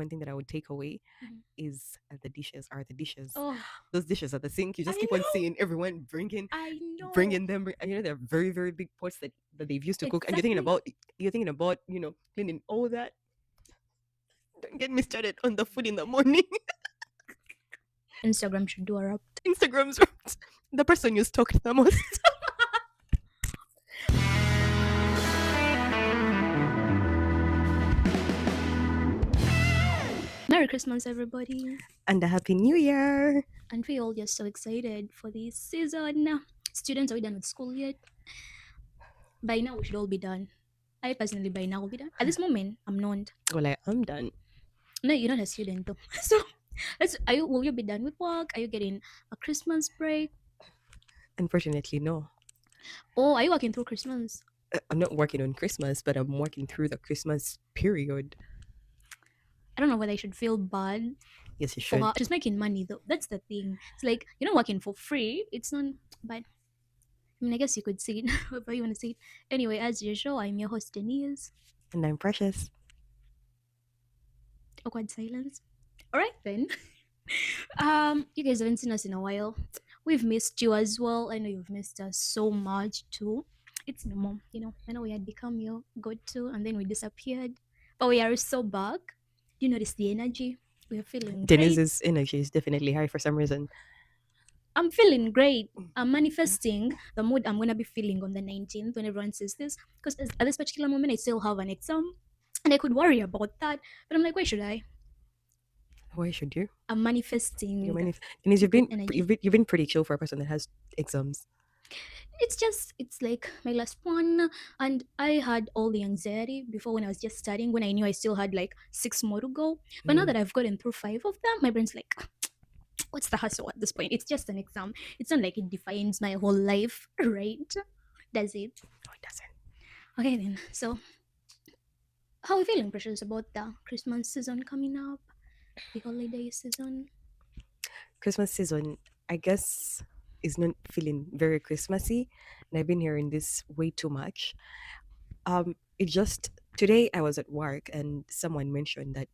one thing that I would take away Mhm. is the dishes are the dishes. Oh, Those dishes at the sink. You just I keep on know. seeing everyone I know. bringing them. And they're very, very big pots that they've used to cook. And Exactly. you're thinking about, cleaning all that. Don't get me started on the food in the morning. Instagram should do a wrap. Instagram's the person you stalked the most. Merry Christmas, everybody. And a happy new year. And we all just so excited for this season. Students, are we done with school yet? By now, we should all be done. I personally, by now, will be done. At this moment, I'm not. Well, I'm done. No, you're not a student, though. So, will you be done with work? Are you getting a Christmas break? Unfortunately, no. Oh, are you working through Christmas? I'm not working on Christmas, but I'm working through the Christmas period. I don't know whether I should feel bad Yes, you for her. should. She's making money, though. That's the thing. It's like, you're not working for free. It's not, but I mean, I guess you could see it, however you want to see it. Anyway, as usual, I'm your host, Denise. And I'm precious. Awkward silence. All right, then. You guys haven't seen us in a while. We've missed you as well. I know you've missed us so much too. It's normal, you know. I know we had become your go-to, and then we disappeared, but we are so back. Do you notice the energy? We are feeling great. Denise's energy is definitely high for some reason. I'm feeling great. I'm manifesting the mood I'm gonna be feeling on the 19th when everyone says this. Because at this particular moment, I still have an exam, and I could worry about that. But I'm like, why should I? Why should you? I'm You manifesting mind if Denise, good energy. you've been pretty chill for a person that has exams. It's like my last one, and I had all the anxiety before when I was just studying, when I knew I still had like 6 more to go. But now Mm. that I've gotten through 5 of them, my brain's like, what's the hustle at this point? It's just an exam. It's not like it defines my whole life, right? Does it? No, it doesn't. Okay then. So how are you feeling, Precious, about the Christmas season coming up? The holiday season? Christmas season, I guess, is not feeling very Christmassy, and I've been hearing this way too much. It just today I was at work and someone mentioned that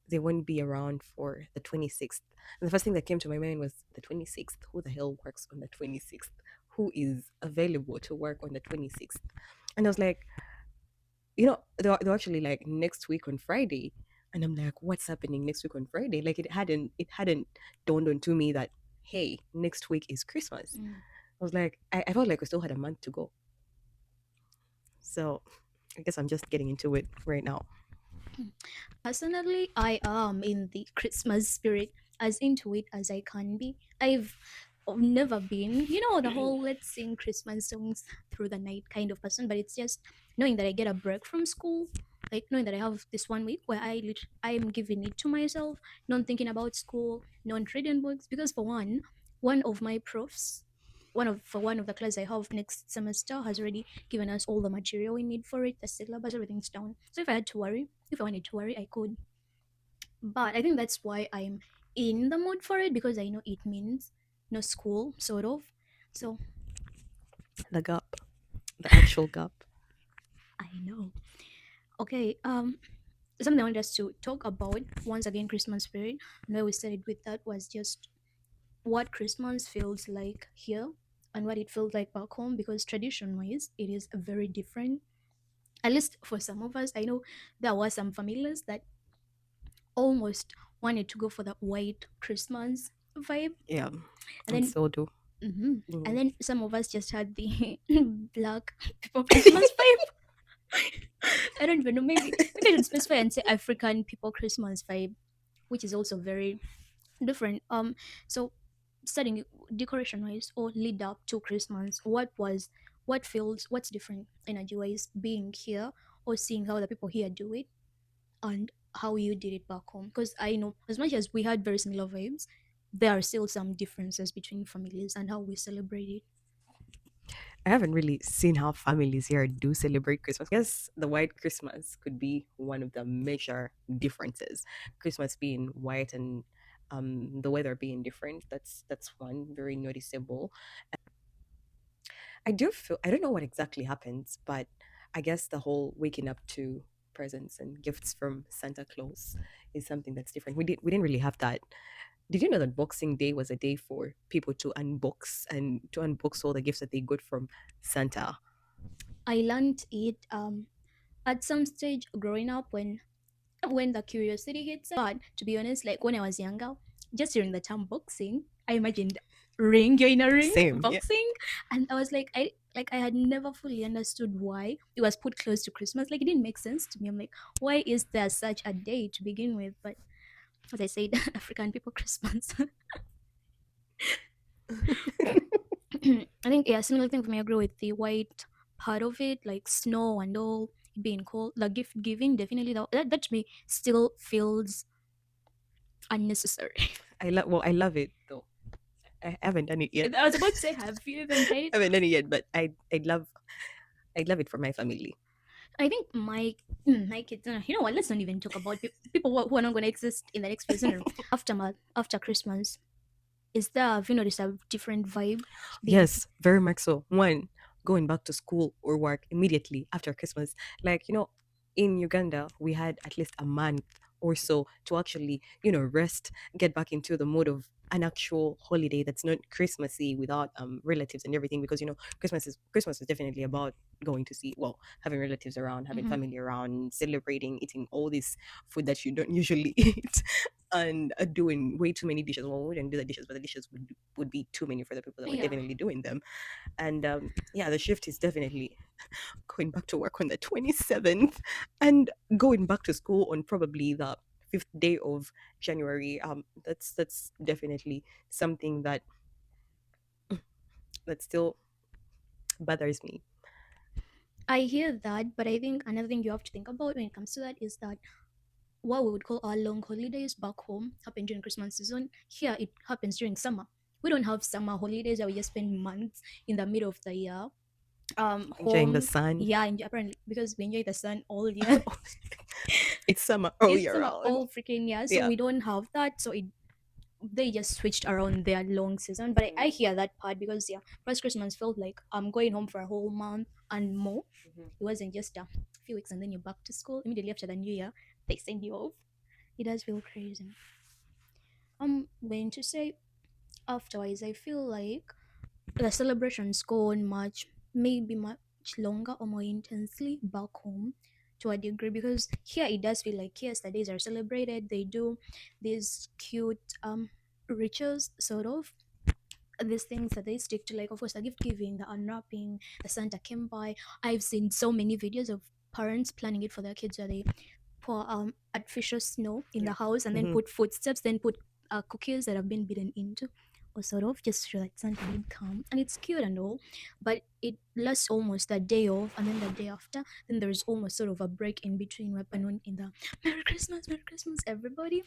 they won't be around for the 26th. And the first thing that came to my mind was the 26th. Who the hell works on the 26th? Who is available to work on the 26th? And I was like, they're actually like next week on Friday. And I'm like, what's happening next week on Friday? Like it hadn't dawned onto me that hey, next week is Christmas. Mm. I was like, I felt like we still had a month to go. So I guess I'm just getting into it right now. Personally, I am in the Christmas spirit, as into it as I can be. I've never been, the whole let's sing Christmas songs through the night kind of person, but it's just knowing that I get a break from school, like knowing that I have this one week where I am giving it to myself, not thinking about school, not reading books, because for one of my profs, for one of the class I have next semester has already given us all the material we need for it, the syllabus, everything's down. So if I wanted to worry, I could. But I think that's why I'm in the mood for it, because I know it means no school, sort of. So The gap, the actual gap. I know. Okay, something I wanted us to talk about once again, Christmas spirit. And where we started with that was just what Christmas feels like here and what it feels like back home, because tradition wise it is very different. At least for some of us, I know there were some families that almost wanted to go for that white Christmas vibe, Yeah, and I then still do. and Mm. then some of us just had the black people Christmas vibe. I don't even know. Maybe I should specify and say African people Christmas vibe, which is also very different. So studying decoration wise or lead up to Christmas, what's different energy wise being here or seeing how the people here do it and how you did it back home? Because I know as much as we had very similar vibes, there are still some differences between families and how we celebrate it. I haven't really seen how families here do celebrate Christmas. I guess the white Christmas could be one of the major differences. Christmas being white and the weather being different. That's one very noticeable. I do feel I don't know what exactly happens, but I guess the whole waking up to presents and gifts from Santa Claus is something that's different. We didn't really have that. Did you know that Boxing Day was a day for people to unbox and to unbox all the gifts that they got from Santa? I learned it at some stage growing up when the curiosity hits. But to be honest, like when I was younger, just hearing the term boxing, I imagined ring, you're in a ring, Same, yeah. boxing. And I was like I had never fully understood why it was put close to Christmas. Like it didn't make sense to me. I'm like, why is there such a day to begin with? But as I said, African people Christmas. I think yeah, similar thing for me. I agree with the white part of it, like snow and all it being cold. The gift giving definitely that to me still feels unnecessary. I love it though. I haven't done it yet. I was about to say, have you even tried it? I haven't done it yet, but I love it for my family. I think my kids. You know what? Let's not even talk about people who are not going to exist in the next phase. No, no. Aftermath after Christmas. Is there? Have you noticed a different vibe being? Yes, very much so. One, going back to school or work immediately after Christmas. Like, in Uganda, we had at least a month or so to actually, rest, get back into the mode of an actual holiday that's not Christmassy without relatives and everything, because Christmas is definitely about going to see, well, having relatives around, having Mhm. family around, celebrating, eating all this food that you don't usually eat, and doing way too many dishes. Well, we wouldn't do the dishes, but the dishes would be too many for the people that were Yeah. definitely doing them. And yeah, the shift is definitely going back to work on the 27th and going back to school on probably the fifth day of January. That's definitely something that still bothers me. I hear that, but I think another thing you have to think about when it comes to that is that what we would call our long holidays back home happen during Christmas season. Here it happens during summer. We don't have summer holidays where we just spend months in the middle of the year. Enjoying the Home, sun. yeah, apparently because we enjoy the sun all year. It's summer all It's year summer round. all freaking year, so Yeah. we don't have that. So they just switched around their long season. But I hear that part because yeah, first Christmas felt like I'm going home for a whole month and more. Mhm. It wasn't just a few weeks and then you're back to school. Immediately after the new year, they send you off. It does feel crazy. I'm going to say afterwards, I feel like the celebrations go on maybe much longer or more intensely back home to a degree because here it does feel like yes, the days are celebrated. They do these cute rituals, sort of these things that they stick to, like of course the gift giving, the unwrapping, the Santa came by. I've seen so many videos of parents planning it for their kids where they pour artificial snow in Yeah. the house and then Hmm. put footsteps, then put cookies that have been bitten into, or sort of just to show that Santa did come. And it's cute and all, but it lasts almost a day off, and then the day after, then there's almost sort of a break in between where everyone in the Merry Christmas, everybody.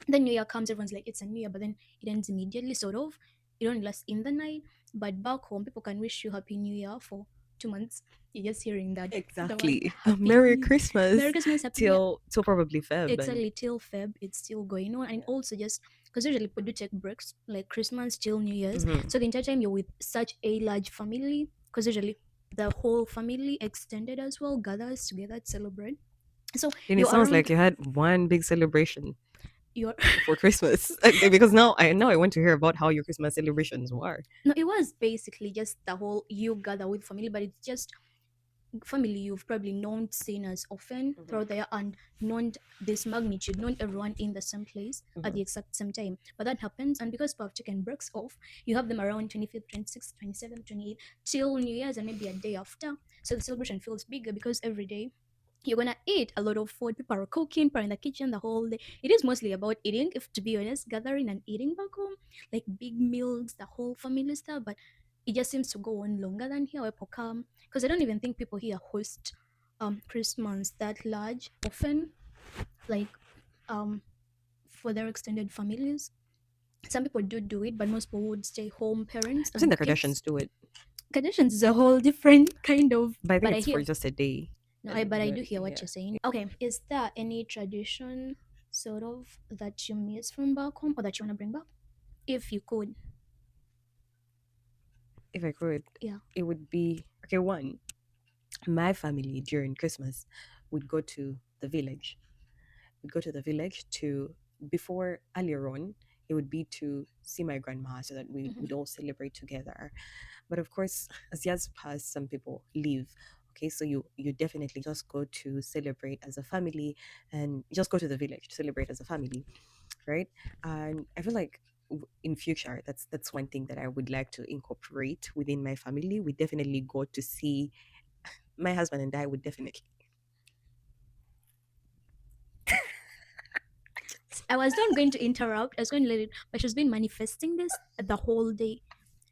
Then New Year comes, everyone's like, it's a New Year, but then it ends immediately, sort of. It only lasts in the night, but back home, people can wish you Happy New Year for 2 months. You're just hearing that the word Exactly. Merry Merry Christmas Christmas, Happy New Year. till probably Feb, and Exactly till Feb, it's still going on, and yeah. also just because usually people do take breaks like Christmas till New Year's, Hmm. so the entire time you're with such a large family, because usually the whole family extended as well gathers together to celebrate. So Then it you're sounds around like you had one big celebration your for Christmas. Okay, because now I want to hear about how your Christmas celebrations were. no, it was basically just the whole you gather with family, but it's just family you've probably not seen as often Hmm. throughout the year and not this magnitude, not everyone in the same place at Hmm. the exact same time. But that happens, and because people have taken breaks off, you have them around 25th, 26th, 27th, 28th till New Year's and maybe a day after. So the celebration feels bigger because every day you're gonna eat a lot of food. People are cooking, people are in the kitchen the whole day. It is mostly about eating, if to be honest, gathering and eating back home, like big meals, the whole family stuff. But it just seems to go on longer than here where people come because I don't even think people here host Christmas that large often, like um for their extended families. Some people do it, but most people would stay home, parents I've seen the and kids. Kardashians do it, Conditions is a whole different kind of. but I think But I it's for hear just a day, no, and but I you do hear what yeah. you're saying. Okay, is there any tradition sort of that you miss from back home or that you want to bring back? If you could, If I could, yeah. it would be okay. One, my family during Christmas would go to the village. We'd go to the village to, before earlier on, it would be to see my grandma so that we Mhm. would all celebrate together. But of course, as years pass, some people leave. Okay, so you definitely just go to celebrate as a family, and just go to the village to celebrate as a family, right? And I feel like in future, that's one thing that I would like to incorporate within my family. We definitely go to see my husband and I would definitely. I was not going to interrupt. I was going to let it, but she's been manifesting this the whole day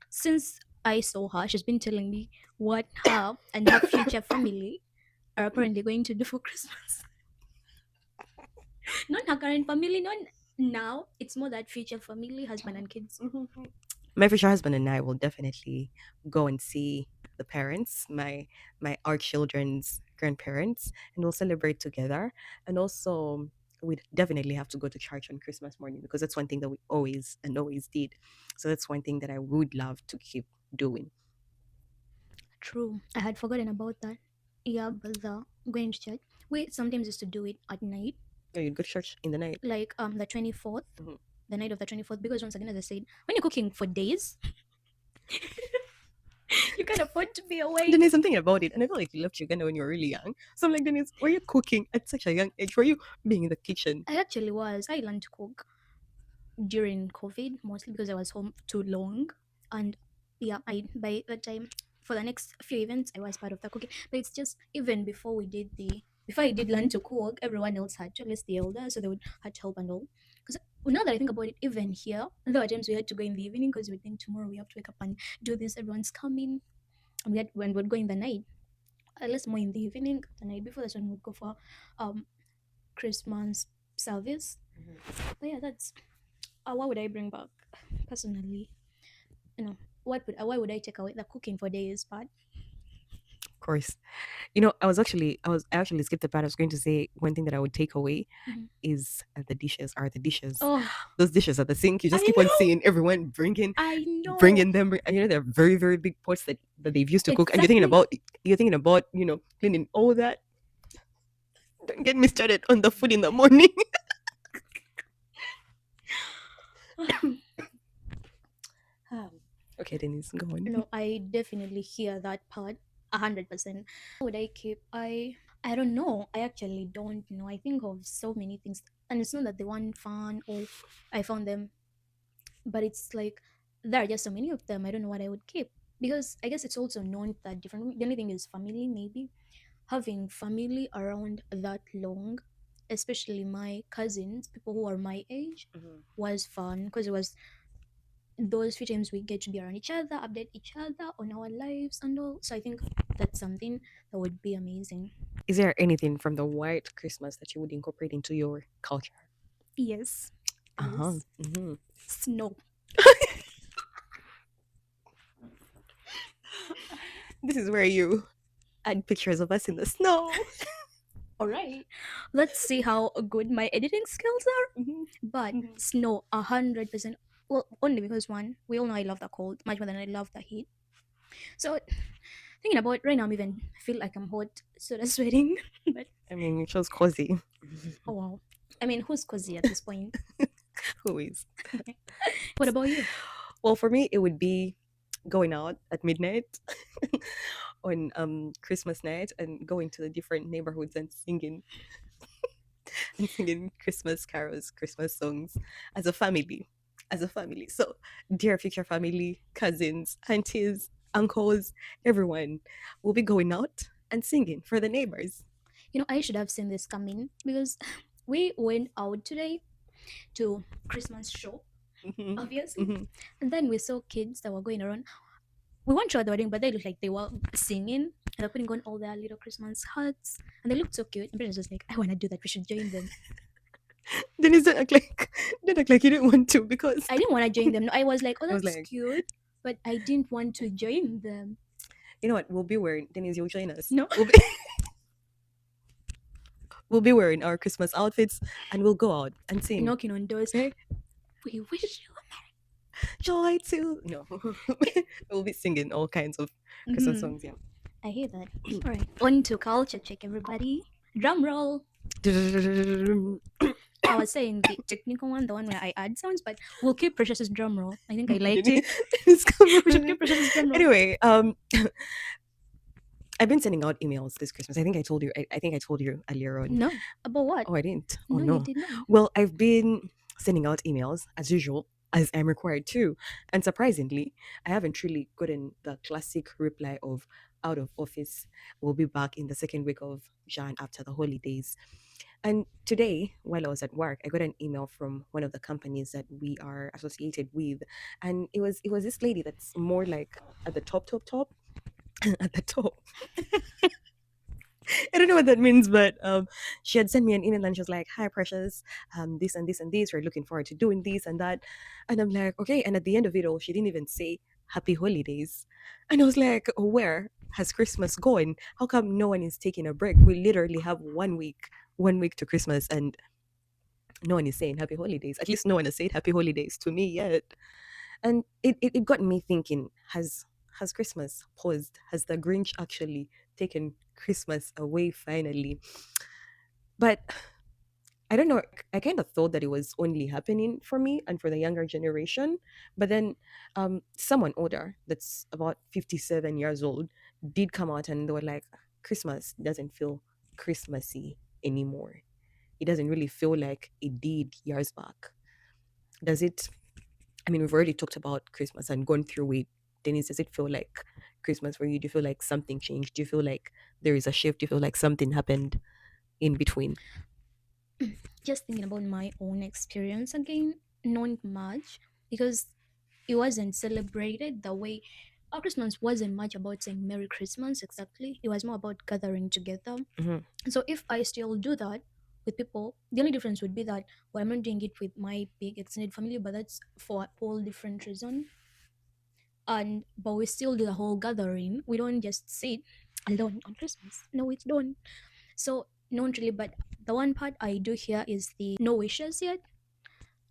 since I saw her. She's been telling me what her and her future family are apparently going to do for Christmas. Not her current family, not now. It's more that future family, husband and kids. My future husband and I will definitely go and see the parents, my our children's grandparents, and we'll celebrate together. And also, we definitely have to go to church on Christmas morning because that's one thing that we always did. So that's one thing that I would love to keep doing. True. I had forgotten about that. Yeah, but the going to church. We sometimes used to do it at night, Yeah, you'd go to church in the night. like the 24th, Mhm. the night of the 24th, because once again, as I said, when you're cooking for days, you can't afford to be awake. Denise, I'm thinking about it, and I feel like you left Uganda when you were really young. So I'm like, Denise, were you cooking at such a young age? Were you being in the kitchen? I actually was. I learned to cook during COVID, mostly because I was home too long. And yeah, I by the time for the next few events, I was part of the cooking. But it's just even before I did learn to cook, everyone else had to, at least the elders, so they would had to help and all. Because now that I think about it, even here, there were times we had to go in the evening because we think tomorrow we have to wake up and do this. Everyone's coming, and we had when we'd go in the night, at least more in the evening. The night before, that's when we'd go for um Christmas service. But yeah, that's what would I bring back personally? You know, why would I take away the cooking for days? But Of course. I actually skipped the part. I was going to say one thing that I would take away mhm. is the dishes are the dishes. Oh, Those dishes at the sink. You just I keep on know, seeing everyone bringing I know bringing them, and they're very very big pots that they've used to cook, and exactly. you're thinking about cleaning all that. Don't get me started on the food in the morning. Okay, Denise, go on. No, I definitely hear that part 100%. Would I keep? I don't know. I actually don't know. I think of so many things, and it's not that they weren't fun or I found them, but it's like there are just so many of them. I don't know what I would keep because I guess it's also not that different. The only thing is family, maybe having family around that long, especially my cousins, people who are my age, Mhm. was fun because it was those few times we get to be around each other, update each other on our lives and all. So I think that's something that would be amazing. Is there anything from the white Christmas that you would incorporate into your culture? Yes, Uh huh. is snow. This is where you add pictures of us in the snow. All right, let's see how good my editing skills are. Mhm. But Mhm. snow, 100%. Well, only because one, we all know I love the cold much more than I love the heat. So thinking about it right now, I'm even I feel like I'm hot, sort of sweating. But I mean, it shows cozy. oh wow, I mean, who's cozy at this point? Who is? What about you? Well, for me, it would be going out at midnight on Christmas night and going to the different neighborhoods and singing Christmas carols, Christmas songs as a family. As a family. So, dear future family, cousins, aunties, uncles, everyone will be going out and singing for the neighbors. You know, I should have seen this coming because we went out today to Christmas shop, Mhm, obviously, mhm. and then we saw kids that were going around. We weren't sure what they were doing, but they looked like they were singing. And they're putting on all their little Christmas hats, and they looked so cute. And Brenda was just like, "I want to do that. We should join them." Denise, don't act like you didn't want to because I didn't want to join them. No, I was like, "Oh, I was that's like, cute," but I didn't want to join them. you know what? We'll be wearing Denise, you'll join us. No, We'll be wearing our Christmas outfits and we'll go out and sing. knocking on doors. Okay? We wish you. Joy to no. We'll be singing all kinds of Christmas Mhm. songs, yeah. I hear that. All right, on to culture check, everybody. Drum roll. I was saying the technical one, the one where I add sounds, but we'll keep Precious's drum roll. I think I liked it. It's We should covered. keep Precious's drum roll. Anyway, I've been sending out emails this Christmas. I think I told you. I think I told you earlier on. No. About what? Oh, I didn't. Oh No, you no. did not. Well, I've been sending out emails as usual, as I'm required to, and surprisingly, I haven't really gotten the classic reply of out of office. We'll be back in the second week of Jan after the holidays. And today, while I was at work, I got an email from one of the companies that we are associated with, and it was this lady that's more like at the top at the top. I don't know what that means, but she had sent me an email and she was like, "Hi, Precious, this and this and this. We're looking forward to doing this and that." And I'm like, "Okay." And at the end of it all, she didn't even say Happy Holidays, and I was like, "Where has Christmas gone? How come no one is taking a break? We literally have 1 week to Christmas, and no one is saying Happy Holidays. At least no one has said Happy Holidays to me yet." And it got me thinking: has Christmas paused? Has the Grinch actually taken Christmas away finally? But I don't know. I kind of thought that it was only happening for me and for the younger generation. But then someone older, that's about 57 years old, did come out and they were like, Christmas doesn't feel Christmassy anymore. It doesn't really feel like it did years back. Does it? I mean, we've already talked about Christmas and gone through it. Denise, does it feel like Christmas for you? Do you feel like something changed? Do you feel like there is a shift? Do you feel like something happened in between? Just thinking about my own experience again, not much, because it wasn't celebrated the way our Christmas wasn't much about saying Merry Christmas exactly. It was more about gathering together. Hmm. So if I still do that with people, the only difference would be that, well, I'm not doing it with my big extended family, but that's for a whole different reason. And but we still do the whole gathering. We don't just sit alone on Christmas. No, it's done. So not really, but the one part I do here is the no wishes yet.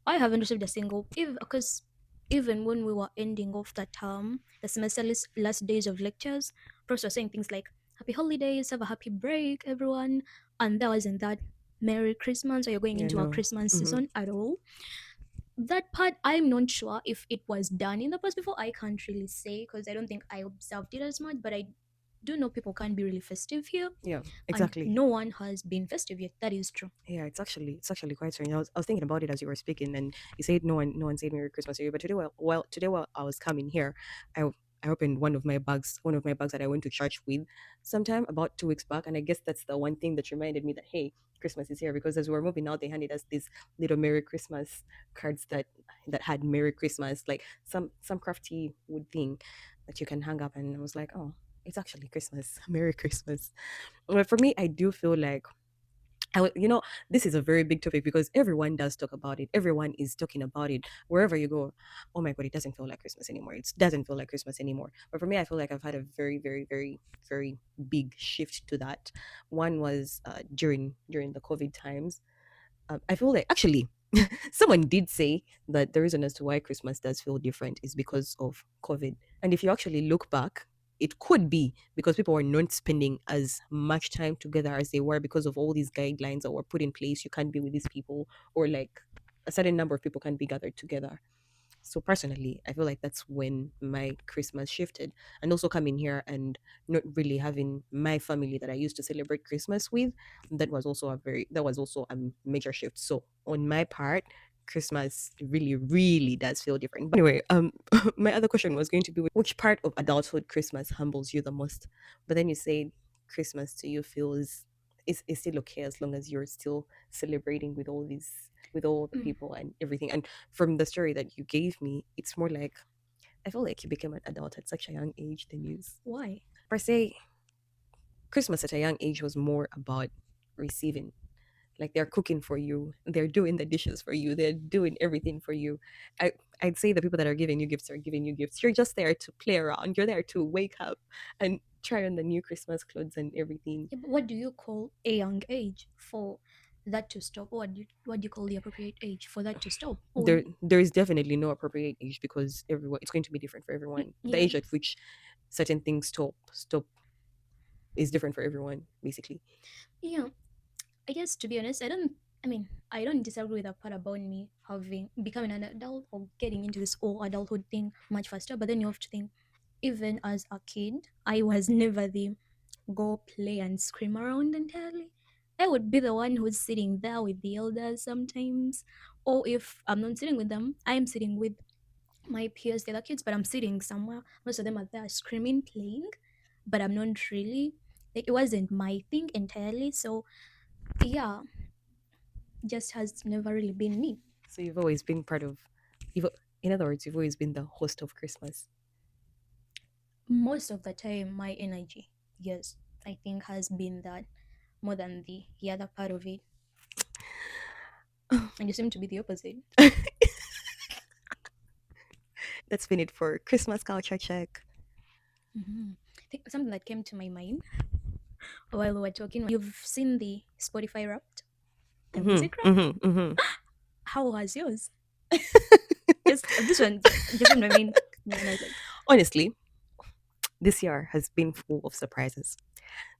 I haven't received a single, even because even when we were ending off the term, the semester last days of lectures, professors were saying things like "Happy holidays, have a happy break, everyone," and there wasn't that "Merry Christmas" or "You're going Yeah, into a no. Christmas Hmm. season" at all. That part, I'm not sure if it was done in the past before. I can't really say because I don't think I observed it as much, but I do know people can be really festive here, Yeah, and exactly. no one has been festive yet. That is true. Yeah, it's actually quite strange. I was thinking about it as you were speaking, and you said no one said Merry Christmas to you. But today while I was coming here, I I opened one of my bags that I went to church with sometime about 2 weeks back, and I guess that's the one thing that reminded me that hey, Christmas is here, because as we were moving out, they handed us these little Merry Christmas cards that had Merry Christmas, like some crafty wood thing that you can hang up, and I was like, oh, it's actually Christmas, Merry Christmas. But for me, I do feel like this is a very big topic because everyone does talk about it. Everyone is talking about it wherever you go. Oh my god, it doesn't feel like Christmas anymore. It doesn't feel like Christmas anymore. But for me, I feel like I've had a very, very, very, very big shift to that. One was during the COVID times. I feel like actually someone did say that the reason as to why Christmas does feel different is because of COVID. And if you actually look back, it could be because people were not spending as much time together as they were because of all these guidelines that were put in place. You can't be with these people, or like a certain number of people can be gathered together. So personally, I feel like that's when my Christmas shifted. And also coming here and not really having my family that I used to celebrate Christmas with, that was also a major shift. So on my part, Christmas really, really does feel different. But anyway, my other question was going to be which part of adulthood Christmas humbles you the most? But then you said Christmas to you feels is still okay as long as you're still celebrating with all the Mm, people and everything. And from the story that you gave me, it's more like I feel like you became an adult at such a young age than you. why? Per se, Christmas at a young age was more about receiving. Like they're cooking for you, they're doing the dishes for you, they're doing everything for you. I I'd say the people that are giving you gifts are giving you gifts. You're just there to play around. You're there to wake up and try on the new Christmas clothes and everything. Yeah, but what do you call a young age for that to stop? What do you call the appropriate age for that to stop? Or There is definitely no appropriate age because everyone it's going to be different for everyone. The yeah, age at which certain things stop is different for everyone, basically. yeah. I guess to be honest, I don't. I mean, I don't disagree with that part about me having becoming an adult or getting into this whole adulthood thing much faster. But then you have to think, even as a kid, I was never the go play and scream around entirely. I would be the one who's sitting there with the elders sometimes, or if I'm not sitting with them, I am sitting with my peers, the other kids, but I'm sitting somewhere. Most of them are there screaming, playing, but I'm not really. Like, it wasn't my thing entirely. So yeah, just has never really been me. So you've always been part of, you've, in other words, you've always been the host of Christmas. Most of the time, my energy, yes, I think has been that more than the other part of it. And you seem to be the opposite. That's been it for Christmas culture check. I think something that came to my mind while we were talking. You've seen the Spotify Wrapped, the music Mm-hmm, Wrapped. mm-hmm, mm-hmm. How was yours? Just this one, just in my main. And I was like, Honestly, this year has been full of surprises.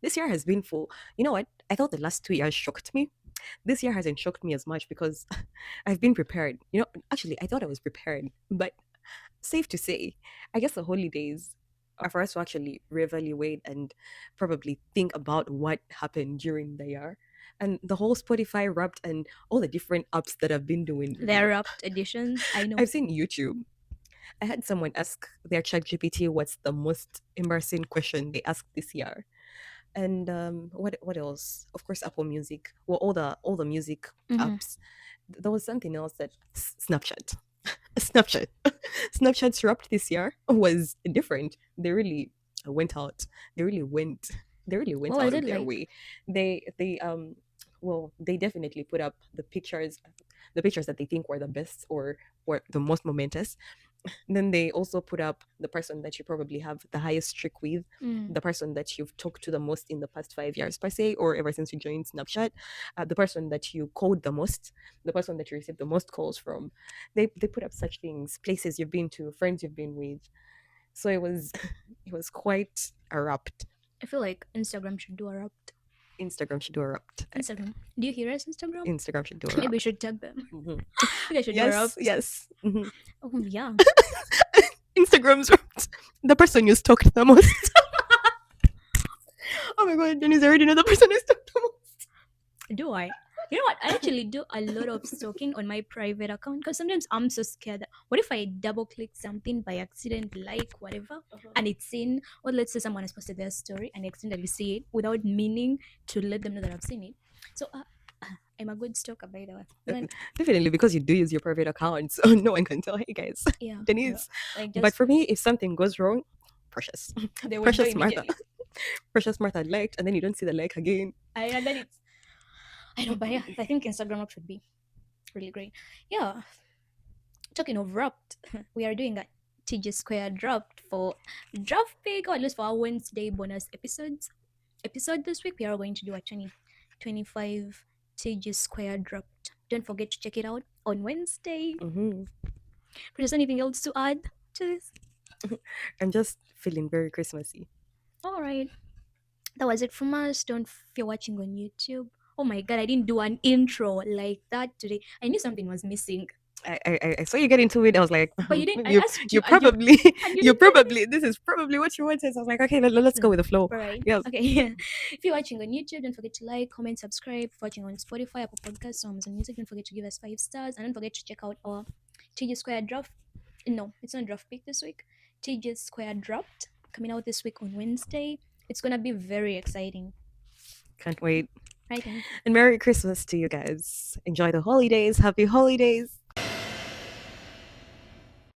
This year has been full. You know what? I thought the last 2 years shocked me. This year hasn't shocked me as much because I've been prepared. You know, actually, I thought I was prepared, but safe to say, I guess the holidays are for us to actually reevaluate and probably think about what happened during the year. And the whole Spotify wrapped and all the different apps that I've been doing. their Wrapped editions. I know. I've seen YouTube. I had someone ask their chat GPT what's the most embarrassing question they asked this year. And what else? Of course, Apple Music. Well, all the music Mm-hmm. apps. There was something else that Snapchat. Snapchat. Snapchat's wrapped this year was different. They really went out. They really went. They really went What was out it of their like? way. They well, they definitely put up the pictures that they think were the best or the most momentous. Then they also put up the person that you probably have the highest streak with, Mm. the person that you've talked to the most in the past 5 years per se, or ever since you joined Snapchat, the person that you called the most, the person that you received the most calls from. They put up such things, places you've been to, friends you've been with. So it was it was quite a rapt. I feel like Instagram should do a Wrapped. Instagram should do a rapt. Instagram. Do you hear us, Instagram? Instagram should do a Maybe we rapt. should tag them. Mhm. You guys should do a Yes, Wrapped. yes. Mhm. Oh, yeah. Instagram's rapt. The person you stalked the most. Oh my god, Denise already know the person I stalked the most. Do I? You know what? I actually do a lot of stalking on my private account because sometimes I'm so scared that what if I double click something by accident, like whatever, and it's in, or let's say someone has posted their story and I accidentally see it without meaning to let them know that I've seen it. So I'm a good stalker, by the way. But then, Definitely because you do use your private account, so no one can tell. Hey guys, yeah, yeah, Denise. like But just for me, if something goes wrong, precious, they would know precious Martha, immediately. precious Martha liked, and then you don't see the like again. And then it's, I know, but yeah, I think Instagram Wrap should be really great. Yeah, talking of wrapped, we are doing a TG Square draft for draft pick, or at least for our Wednesday bonus episode this week. We are going to do a 2025 TG Square draft. Don't forget to check it out on Wednesday. Hmm. Is there anything else to add to this? I'm just feeling very Christmassy. All right, that was it from us. Don't if you're watching on YouTube. Oh my god, I didn't do an intro like that today. I knew something was missing. I saw you get into it. I was like, But you didn't. I you asked you you, and you probably and you you didn't say anything. probably this is probably what you wanted. So I was like, okay, let's go No. with the flow. Right. Yes. Okay. Yeah. If you're watching on YouTube, don't forget to like, comment, subscribe. If you're watching on Spotify, Apple Podcasts, or Amazon Music, don't forget to give us 5 stars. And don't forget to check out our TG Square draft. No, it's not draft pick this week. TG Square draft coming out this week on Wednesday. It's gonna be very exciting. Can't wait. Right then. And Merry Christmas to you guys. Enjoy the holidays. Happy holidays.